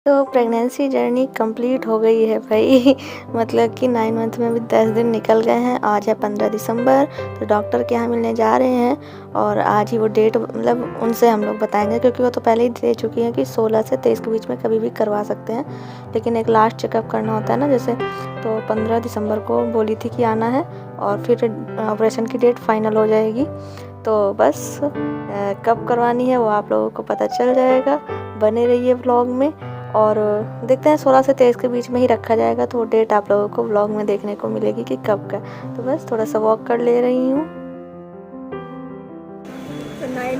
तो pregnancy journey complete हो गई है भाई। मतलब कि 9 मंथ में भी 10 दिन निकल गए हैं। आज है 15 दिसंबर, तो डॉक्टर के यहाँ मिलने जा रहे हैं और आज ही वो डेट मतलब उनसे हम लोग बताएंगे, क्योंकि वो तो पहले ही दे चुकी हैं कि 16 से 23 के बीच में कभी भी करवा सकते हैं, लेकिन एक लास्ट चेकअप करना होता है ना जैसे। तो 15 दिसंबर को बोली थी कि आना है और फिर ऑपरेशन की डेट फाइनल हो जाएगी। तो बस कब करवानी है वो आप लोगों को पता चल जाएगा। बने रहिए व्लॉग में और देखते हैं 16 से 23 के बीच में ही रखा जाएगा, तो वो डेट आप लोगों को व्लॉग में देखने को मिलेगी कि कब का। तो बस थोड़ा सा वॉक कर ले रही हूँ। तो 9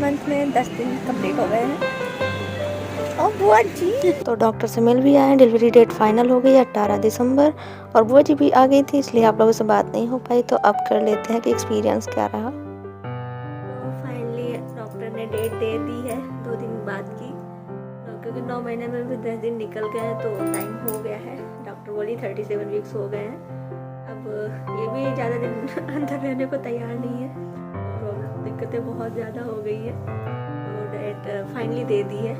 मंथ में 10 दिन कंप्लीट हो गए हैं और बुआ जी तो डॉक्टर से मिल भी आए हैं। डिलीवरी डेट फाइनल हो गई 18 दिसंबर और बुआ जी भी आ गई थी, इसलिए आप लोगों से बात नहीं हो पाई। तो अब कर लेते हैं कि एक्सपीरियंस क्या रहा। तो फाइनली डॉक्टर ने डेट दे दी है 2 दिन बाद की, क्योंकि 9 महीने में भी 10 दिन निकल गए हैं, तो टाइम हो गया है। डॉक्टर बोली 37 वीक्स हो गए हैं। अब ये भी ज़्यादा दिन अंदर रहने को तैयार नहीं है और दिक्कतें बहुत ज़्यादा हो गई है, तो डेट फाइनली दे दी है।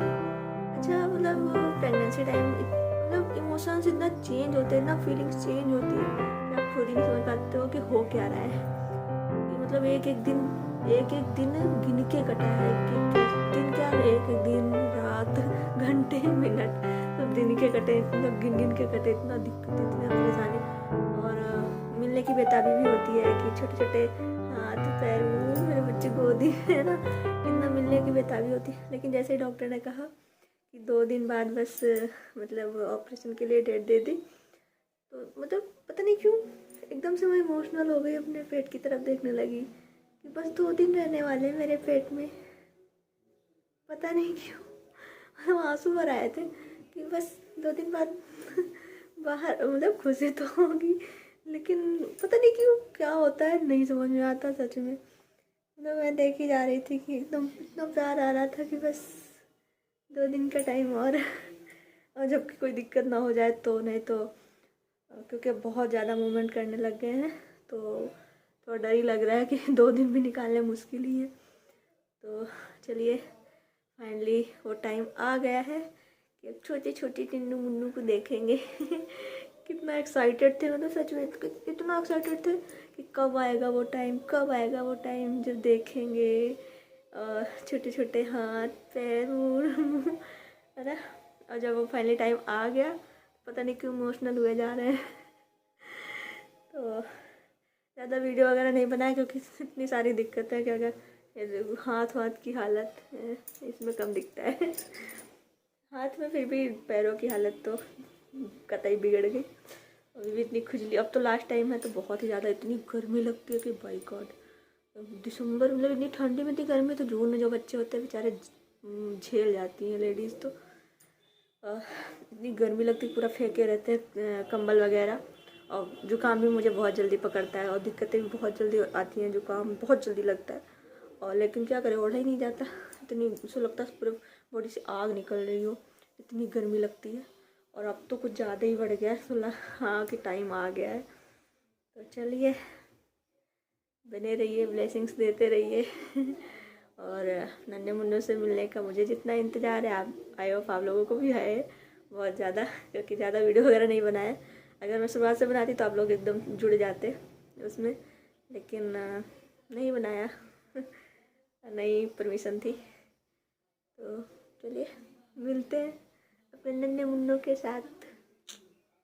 अच्छा, मतलब प्रेगनेंसी टाइम मतलब इमोशंस इतना चेंज होते हैं ना, फीलिंग्स चेंज होती है कि आप खुद ही नहीं समझ पाते हो कि हो क्या रहा है। मतलब एक एक दिन गिन के कटा है कि दिन क्या, एक एक दिन रात घंटे मिनट सब दिन के कटे, मतलब गिन के कटे। इतना दिक्कत, इतना परेशानी और मिलने की बेताबी भी होती है कि छोटे छोटे हाथ पैर, मेरे बच्चे गोदी है ना, इतना मिलने की बेताबी होती है। लेकिन जैसे ही डॉक्टर ने कहा कि 2 दिन बाद बस मतलब ऑपरेशन के लिए डेट दे दी, तो मतलब पता नहीं क्यों एकदम से मैं इमोशनल हो गई, अपने पेट की तरफ देखने लगी कि बस 2 दिन रहने वाले मेरे पेट में। पता नहीं क्यों आंसू भर आए थे कि बस 2 दिन बाद बाहर, मतलब खुशी तो होगी लेकिन पता नहीं क्यों क्या होता है नहीं समझ में आता सच में। मतलब मैं देखी जा रही थी कि एकदम इतना प्यार आ रहा था कि बस 2 दिन का टाइम और जब कोई दिक्कत ना हो जाए तो, नहीं तो क्योंकि बहुत ज़्यादा मूवमेंट करने लग गए हैं तो थोड़ा डर ही लग रहा है कि 2 दिन भी निकालने मुश्किल ही है। तो चलिए फाइनली वो टाइम आ गया है कि अब छोटे छोटे टिन्नू मुन्नू को देखेंगे। कितना एक्साइटेड थे, मतलब सच में कितना एक्साइटेड थे कि कब आएगा वो टाइम, कब आएगा वो टाइम जब देखेंगे छोटे छोटे हाथ पैर मुँह, है ना। और जब वो फाइनली टाइम आ गया, पता नहीं क्यों इमोशनल हुए जा रहे हैं। तो ज़्यादा वीडियो वगैरह नहीं बनाया क्योंकि इतनी सारी दिक्कत है कि अगर हाथ की हालत है इसमें कम दिखता है। हाथ में फिर भी, पैरों की हालत तो कतई बिगड़ गई। अभी भी इतनी खुजली, अब तो लास्ट टाइम है तो बहुत ही ज़्यादा इतनी गर्मी लगती है कि बाई गॉड। दिसंबर मतलब इतनी ठंडी में इतनी गर्मी, तो जून में जो बच्चे होते हैं बेचारे झेल जाती हैं लेडीज़। तो इतनी गर्मी लगती है, पूरा फेंके रहते हैं कंबल वगैरह। और जुकाम भी मुझे बहुत जल्दी पकड़ता है और दिक्कतें भी बहुत जल्दी आती हैं, जुकाम बहुत जल्दी लगता है। और लेकिन क्या करें, ओढ़ा ही नहीं जाता, इतनी उसे लगता है पूरे बॉडी से आग निकल रही हो, इतनी गर्मी लगती है। और अब तो कुछ ज़्यादा ही बढ़ गया है, 16 हाँ कि टाइम आ गया है। तो चलिए बने रहिए, ब्लेसिंग्स देते रहिए। और नन्हे मुन्नों से मिलने का मुझे जितना इंतज़ार है, आप आई होप आप लोगों को भी है बहुत ज़्यादा, क्योंकि ज़्यादा वीडियो वगैरह नहीं बनाया। अगर मैं शुरुआत से बनाती तो आप लोग एकदम जुड़ जाते उसमें, लेकिन नहीं बनाया। नहीं परमिशन थी। तो चलिए मिलते हैं अपने नन्हे मुन्नों के साथ।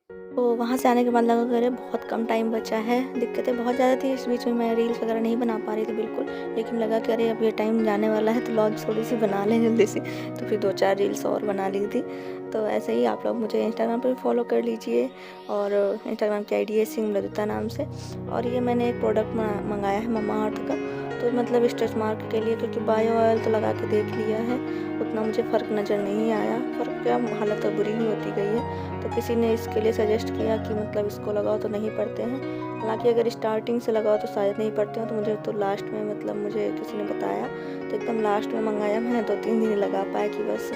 तो वहाँ से आने के बाद लगा करे बहुत कम टाइम बचा है, दिक्कतें बहुत ज़्यादा थी। इस बीच में मैं रील्स वगैरह नहीं बना पा रही थी बिल्कुल, लेकिन लगा कि अरे अब ये टाइम जाने वाला है तो लॉग थोड़ी सी बना लें जल्दी से। तो फिर 2-4 रील्स और बना ली थी। तो ऐसे ही आप लोग मुझे इंस्टाग्राम पर भी फॉलो कर लीजिए, और इंस्टाग्राम की ID है सिंगलजुता नाम से। और ये मैंने एक प्रोडक्ट मंगाया है मम्मा अर्थ का, तो मतलब स्ट्रेच मार्क के लिए, क्योंकि बायो ऑयल तो लगा के देख लिया है, उतना मुझे फ़र्क नज़र नहीं आया। फ़र्क क्या, हालत तो बुरी ही होती गई है। तो किसी ने इसके लिए सजेस्ट किया कि मतलब इसको लगाओ तो नहीं पड़ते हैं। हालांकि अगर स्टार्टिंग से लगाओ तो शायद नहीं पड़ते हैं, तो मुझे तो लास्ट में मतलब मुझे किसी ने बताया तो एकदम लास्ट में मंगाया मैंने। 2-3 दिन लगा पाया कि बस,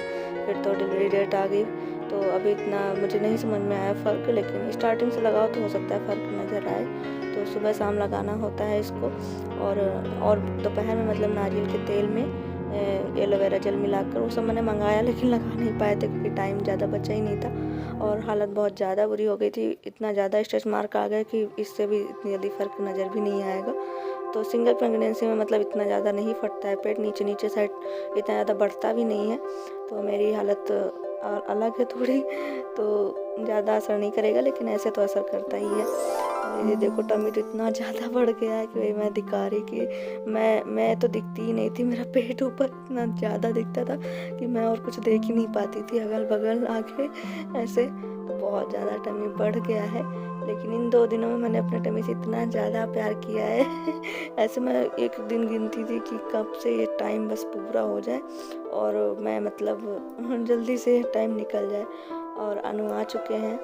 फिर तो डिलीवरी डेट आ गई। तो अभी इतना मुझे नहीं समझ में आया फ़र्क, लेकिन स्टार्टिंग से लगाओ तो हो सकता है फ़र्क नज़र आए। तो सुबह शाम लगाना होता है इसको। और दोपहर में मतलब नारियल के तेल में एलोवेरा जेल मिलाकर, वो सब मैंने मंगाया लेकिन लगा नहीं पाए थे क्योंकि टाइम ज़्यादा बचा ही नहीं था और हालत बहुत ज़्यादा बुरी हो गई थी। इतना ज़्यादा स्ट्रेच मार्क आ गया कि इससे भी इतनी जल्दी फ़र्क नज़र भी नहीं आएगा। तो सिंगल प्रेगनेंसी में मतलब इतना ज़्यादा नहीं फटता है पेट, नीचे साइड इतना ज़्यादा बढ़ता भी नहीं है। तो मेरी हालत अलग है थोड़ी, तो ज़्यादा असर नहीं करेगा लेकिन ऐसे तो असर करता ही है। और ये देखो टमी तो इतना ज़्यादा बढ़ गया है कि भाई मैं दिखा रही कि मैं तो दिखती ही नहीं थी, मेरा पेट ऊपर इतना ज़्यादा दिखता था कि मैं और कुछ देख ही नहीं पाती थी अगल बगल आके ऐसे। तो बहुत ज़्यादा टमी बढ़ गया है, लेकिन इन 2 दिनों में मैंने अपने टमी से इतना ज़्यादा प्यार किया है ऐसे मैं एक दिन गिनती थी कि कब से ये टाइम बस पूरा हो जाए और मैं मतलब जल्दी से टाइम निकल जाए। और अनु आ चुके हैं।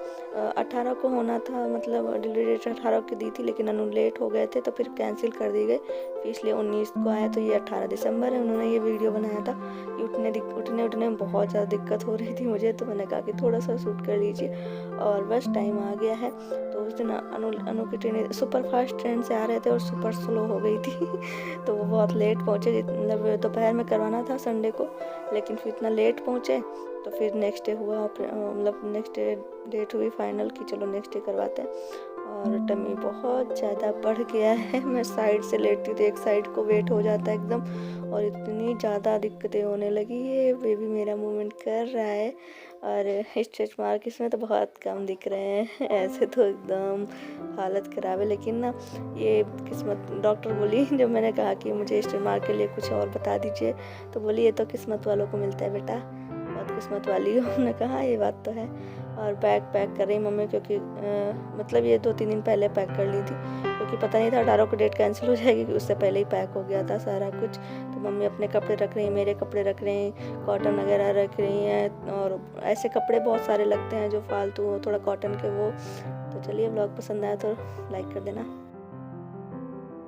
18 को होना था, मतलब डिलीवरी डेट 18 की दी थी लेकिन अनु लेट हो गए थे तो फिर कैंसिल कर दी गई, इसलिए 19 को आया। तो ये 18 दिसंबर है। उन्होंने ये वीडियो बनाया था कि उठने में बहुत ज़्यादा दिक्कत हो रही थी मुझे, तो मैंने कहा कि थोड़ा सा शूट कर लीजिए और बस टाइम आ गया है। तो उस दिन अनु की ट्रेन सुपर फास्ट ट्रेन से आ रहे थे और सुपर स्लो हो गई थी तो वो बहुत लेट पहुँचे, मतलब दोपहर में करवाना था संडे को, लेकिन फिर इतना लेट पहुँचे तो फिर नेक्स्ट डे हुआ, मतलब नेक्स्ट डे डेट हुई फाइनल कि चलो नेक्स्ट डे करवाते हैं। और टमी बहुत ज़्यादा बढ़ गया है, मैं साइड से लेटती तो एक साइड को वेट हो जाता है एकदम, और इतनी ज़्यादा दिक्कतें होने लगी है। बेबी मेरा मूवमेंट कर रहा है और स्ट्रेच मार्क इसमें तो बहुत कम दिख रहे हैं ऐसे तो एकदम हालत ख़राब है। लेकिन ना ये किस्मत, डॉक्टर बोली जब मैंने कहा कि मुझे स्ट्रेच मार्क के लिए कुछ और बता दीजिए तो बोली ये तो किस्मत वालों को मिलता है बेटा, बहुत किस्मत वाली हो। हमने कहा ये बात तो है। और बैग पैक कर रही मम्मी, क्योंकि मतलब ये 2-3 दिन पहले पैक कर ली थी क्योंकि पता नहीं था 18 को डेट कैंसिल हो जाएगी, कि उससे पहले ही पैक हो गया था सारा कुछ। तो मम्मी अपने कपड़े रख रही हैं, मेरे कपड़े रख रहे हैं, कॉटन वगैरह रख रही हैं, और ऐसे कपड़े बहुत सारे लगते हैं जो फालतू हो थोड़ा कॉटन के वो। तो चलिए ब्लॉग पसंद आया तो लाइक कर देना।